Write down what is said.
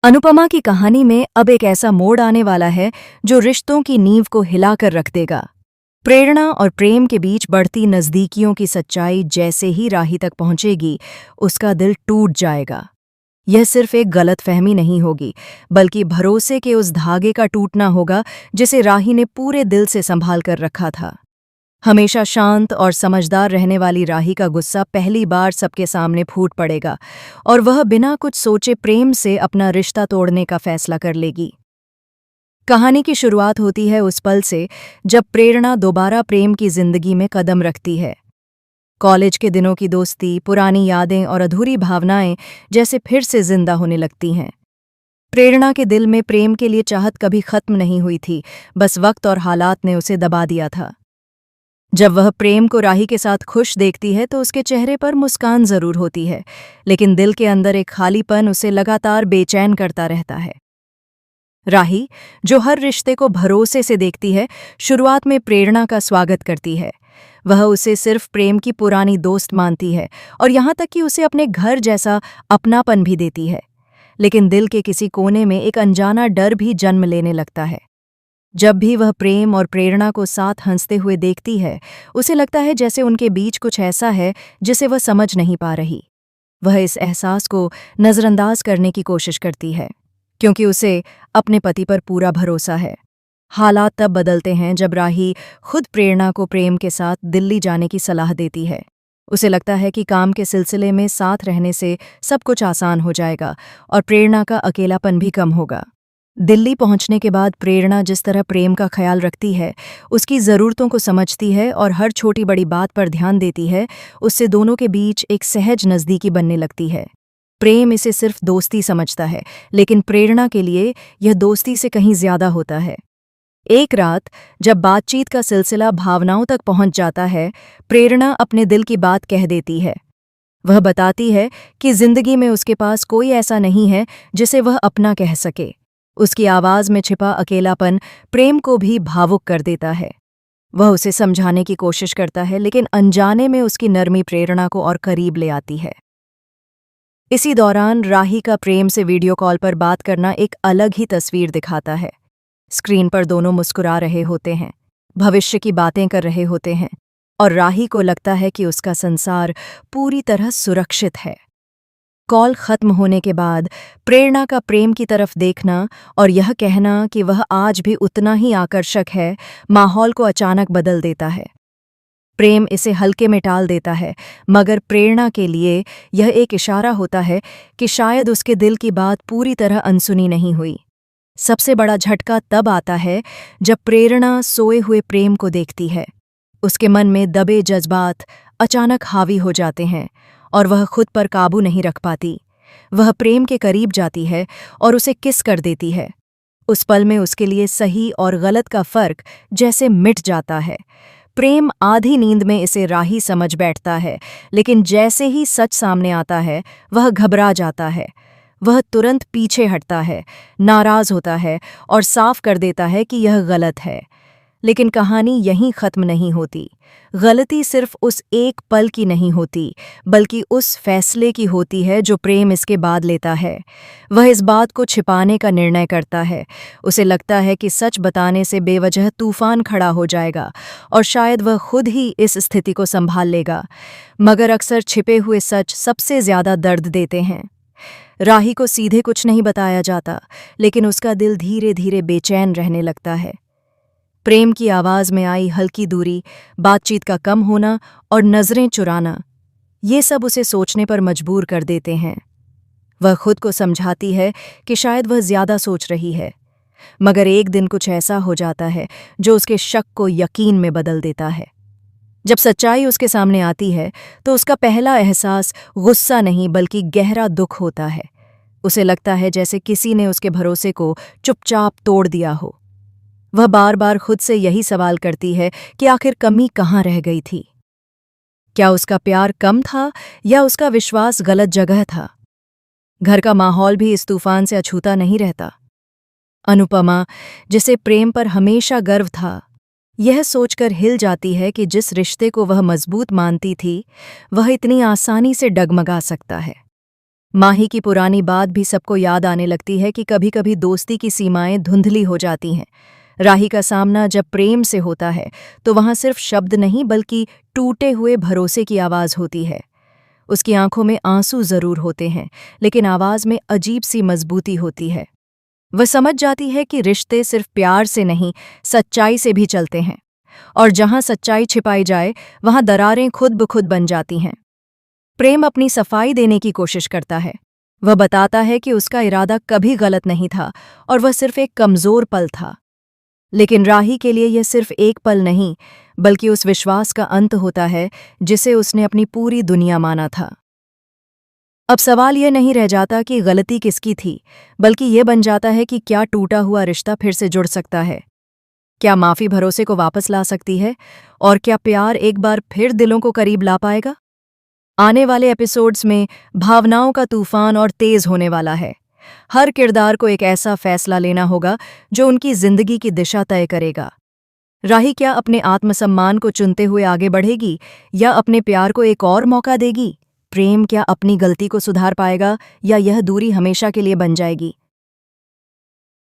अनुपमा की कहानी में अब एक ऐसा मोड़ आने वाला है जो रिश्तों की नींव को हिलाकर रख देगा। प्रेरणा और प्रेम के बीच बढ़ती नज़दीकियों की सच्चाई जैसे ही राही तक पहुंचेगी, उसका दिल टूट जाएगा। यह सिर्फ एक गलतफहमी नहीं होगी, बल्कि भरोसे के उस धागे का टूटना होगा जिसे राही ने पूरे दिल से संभाल कर रखा था। हमेशा शांत और समझदार रहने वाली राही का गुस्सा पहली बार सबके सामने फूट पड़ेगा और वह बिना कुछ सोचे प्रेम से अपना रिश्ता तोड़ने का फैसला कर लेगी। कहानी की शुरुआत होती है उस पल से जब प्रेरणा दोबारा प्रेम की जिंदगी में कदम रखती है। कॉलेज के दिनों की दोस्ती, पुरानी यादें और अधूरी भावनाएं जैसे फिर से जिंदा होने लगती हैं। प्रेरणा के दिल में प्रेम के लिए चाहत कभी खत्म नहीं हुई थी, बस वक्त और हालात ने उसे दबा दिया था। जब वह प्रेम को राही के साथ खुश देखती है तो उसके चेहरे पर मुस्कान जरूर होती है, लेकिन दिल के अंदर एक खालीपन उसे लगातार बेचैन करता रहता है। राही, जो हर रिश्ते को भरोसे से देखती है, शुरुआत में प्रेरणा का स्वागत करती है। वह उसे सिर्फ प्रेम की पुरानी दोस्त मानती है और यहाँ तक कि उसे अपने घर जैसा अपनापन भी देती है। लेकिन दिल के किसी कोने में एक अनजाना डर भी जन्म लेने लगता है। जब भी वह प्रेम और प्रेरणा को साथ हंसते हुए देखती है, उसे लगता है जैसे उनके बीच कुछ ऐसा है जिसे वह समझ नहीं पा रही। वह इस एहसास को नज़रअंदाज करने की कोशिश करती है, क्योंकि उसे अपने पति पर पूरा भरोसा है। हालात तब बदलते हैं जब राही खुद प्रेरणा को प्रेम के साथ दिल्ली जाने की सलाह देती है। उसे लगता है कि काम के सिलसिले में साथ रहने से सब कुछ आसान हो जाएगा और प्रेरणा का अकेलापन भी कम होगा। दिल्ली पहुंचने के बाद प्रेरणा जिस तरह प्रेम का ख्याल रखती है, उसकी ज़रूरतों को समझती है और हर छोटी बड़ी बात पर ध्यान देती है, उससे दोनों के बीच एक सहज नज़दीकी बनने लगती है। प्रेम इसे सिर्फ दोस्ती समझता है, लेकिन प्रेरणा के लिए यह दोस्ती से कहीं ज़्यादा होता है। एक रात जब बातचीत का सिलसिला भावनाओं तक पहुंच जाता है, प्रेरणा अपने दिल की बात कह देती है। वह बताती है कि जिंदगी में उसके पास कोई ऐसा नहीं है जिसे वह अपना कह सके। उसकी आवाज़ में छिपा अकेलापन प्रेम को भी भावुक कर देता है। वह उसे समझाने की कोशिश करता है, लेकिन अनजाने में उसकी नरमी प्रेरणा को और करीब ले आती है। इसी दौरान राही का प्रेम से वीडियो कॉल पर बात करना एक अलग ही तस्वीर दिखाता है। स्क्रीन पर दोनों मुस्कुरा रहे होते हैं, भविष्य की बातें कर रहे होते हैं और राही को लगता है कि उसका संसार पूरी तरह सुरक्षित है। कॉल खत्म होने के बाद प्रेरणा का प्रेम की तरफ देखना और यह कहना कि वह आज भी उतना ही आकर्षक है, माहौल को अचानक बदल देता है। प्रेम इसे हल्के में टाल देता है, मगर प्रेरणा के लिए यह एक इशारा होता है कि शायद उसके दिल की बात पूरी तरह अनसुनी नहीं हुई। सबसे बड़ा झटका तब आता है जब प्रेरणा सोए हुए प्रेम को देखती है। उसके मन में दबे जज्बात अचानक हावी हो जाते हैं और वह खुद पर काबू नहीं रख पाती। वह प्रेम के करीब जाती है और उसे किस कर देती है। उस पल में उसके लिए सही और गलत का फर्क जैसे मिट जाता है। प्रेम आधी नींद में इसे राही समझ बैठता है, लेकिन जैसे ही सच सामने आता है, वह घबरा जाता है। वह तुरंत पीछे हटता है, नाराज होता है और साफ कर देता है कि यह गलत है। लेकिन कहानी यहीं खत्म नहीं होती। गलती सिर्फ उस एक पल की नहीं होती, बल्कि उस फैसले की होती है जो प्रेम इसके बाद लेता है। वह इस बात को छिपाने का निर्णय करता है। उसे लगता है कि सच बताने से बेवजह तूफान खड़ा हो जाएगा और शायद वह खुद ही इस स्थिति को संभाल लेगा। मगर अक्सर छिपे हुए सच सबसे ज्यादा दर्द देते हैं। राही को सीधे कुछ नहीं बताया जाता, लेकिन उसका दिल धीरे धीरे बेचैन रहने लगता है। प्रेम की आवाज़ में आई हल्की दूरी, बातचीत का कम होना और नज़रें चुराना, ये सब उसे सोचने पर मजबूर कर देते हैं। वह खुद को समझाती है कि शायद वह ज़्यादा सोच रही है, मगर एक दिन कुछ ऐसा हो जाता है जो उसके शक को यकीन में बदल देता है। जब सच्चाई उसके सामने आती है तो उसका पहला एहसास गुस्सा नहीं बल्कि गहरा दुख होता है। उसे लगता है जैसे किसी ने उसके भरोसे को चुपचाप तोड़ दिया हो। वह बार बार खुद से यही सवाल करती है कि आखिर कमी कहाँ रह गई थी। क्या उसका प्यार कम था या उसका विश्वास गलत जगह था? घर का माहौल भी इस तूफान से अछूता नहीं रहता। अनुपमा, जिसे प्रेम पर हमेशा गर्व था, यह सोचकर हिल जाती है कि जिस रिश्ते को वह मजबूत मानती थी, वह इतनी आसानी से डगमगा सकता है। माही की पुरानी बात भी सबको याद आने लगती है कि कभी-कभी दोस्ती की सीमाएं धुंधली हो जाती हैं। राही का सामना जब प्रेम से होता है तो वहां सिर्फ शब्द नहीं बल्कि टूटे हुए भरोसे की आवाज होती है। उसकी आंखों में आंसू जरूर होते हैं, लेकिन आवाज में अजीब सी मजबूती होती है। वह समझ जाती है कि रिश्ते सिर्फ प्यार से नहीं, सच्चाई से भी चलते हैं, और जहां सच्चाई छिपाई जाए वहां दरारें खुद ब खुद बन जाती हैं। प्रेम अपनी सफाई देने की कोशिश करता है। वह बताता है कि उसका इरादा कभी गलत नहीं था और वह सिर्फ एक कमजोर पल था। लेकिन राही के लिए यह सिर्फ एक पल नहीं, बल्कि उस विश्वास का अंत होता है जिसे उसने अपनी पूरी दुनिया माना था। अब सवाल यह नहीं रह जाता कि गलती किसकी थी, बल्कि यह बन जाता है कि क्या टूटा हुआ रिश्ता फिर से जुड़ सकता है? क्या माफी भरोसे को वापस ला सकती है? और क्या प्यार एक बार फिर दिलों को करीब ला पाएगा? आने वाले एपिसोड्स में भावनाओं का तूफान और तेज होने वाला है। हर किरदार को एक ऐसा फैसला लेना होगा जो उनकी जिंदगी की दिशा तय करेगा। राही क्या अपने आत्मसम्मान को चुनते हुए आगे बढ़ेगी या अपने प्यार को एक और मौका देगी? प्रेम क्या अपनी गलती को सुधार पाएगा या यह दूरी हमेशा के लिए बन जाएगी?